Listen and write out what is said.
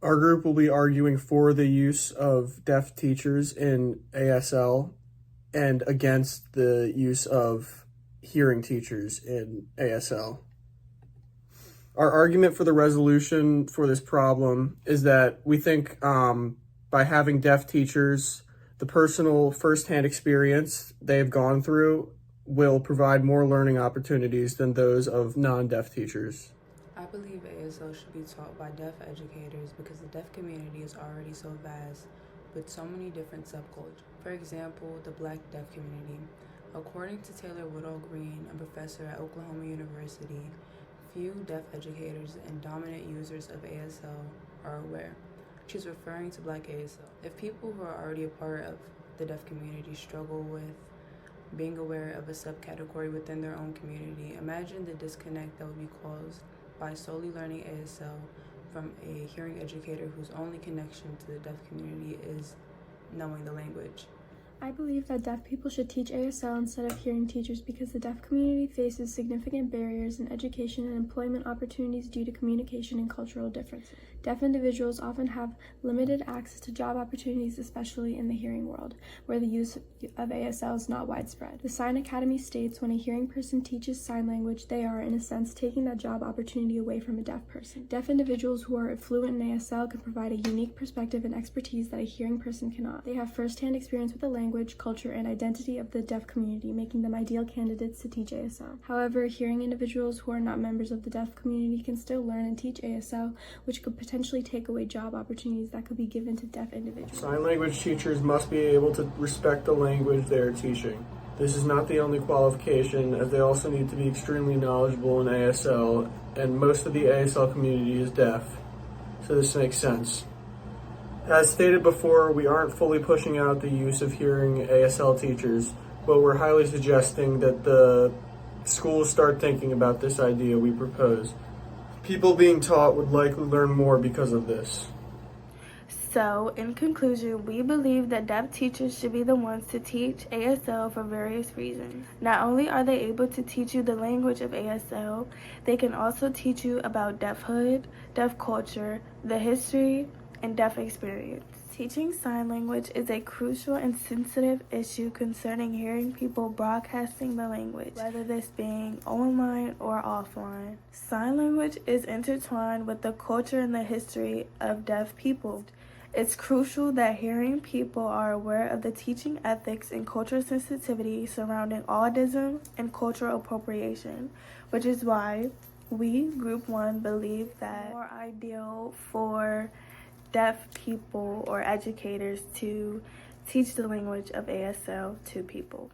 Our group will be arguing for the use of deaf teachers in ASL and against the use of hearing teachers in ASL. Our argument for the resolution for this problem is that we think by having deaf teachers, the personal firsthand experience they've gone through will provide more learning opportunities than those of non-deaf teachers. I believe ASL should be taught by deaf educators because the deaf community is already so vast with so many different subcultures. For example, the Black deaf community. According to Taylor Woodall Green, a professor at Oklahoma University, few deaf educators and dominant users of ASL are aware. She's referring to Black ASL. If people who are already a part of the deaf community struggle with being aware of a subcategory within their own community, imagine the disconnect that would be caused by solely learning ASL from a hearing educator whose only connection to the deaf community is knowing the language. I believe that deaf people should teach ASL instead of hearing teachers because the deaf community faces significant barriers in education and employment opportunities due to communication and cultural differences. Deaf individuals often have limited access to job opportunities, especially in the hearing world, where the use of ASL is not widespread. The Sign Academy states when a hearing person teaches sign language, they are, in a sense, taking that job opportunity away from a deaf person. Deaf individuals who are fluent in ASL can provide a unique perspective and expertise that a hearing person cannot. They have firsthand experience with the language, culture, and identity of the deaf community, making them ideal candidates to teach ASL. However, hearing individuals who are not members of the deaf community can still learn and teach ASL, which could potentially take away job opportunities that could be given to deaf individuals. Sign language teachers must be able to respect the language they are teaching. This is not the only qualification, as they also need to be extremely knowledgeable in ASL, and most of the ASL community is deaf, so this makes sense. As stated before, we aren't fully pushing out the use of hearing ASL teachers, but we're highly suggesting that the schools start thinking about this idea we propose. People being taught would likely learn more because of this. So, in conclusion, we believe that deaf teachers should be the ones to teach ASL for various reasons. Not only are they able to teach you the language of ASL, they can also teach you about deafhood, deaf culture, the history, and deaf experience. Teaching sign language is a crucial and sensitive issue concerning hearing people broadcasting the language, whether this being online or offline. Sign language is intertwined with the culture and the history of deaf people. It's crucial that hearing people are aware of the teaching ethics and cultural sensitivity surrounding autism and cultural appropriation, which is why we, Group 1, believe that more ideal for deaf people or educators to teach the language of ASL to people.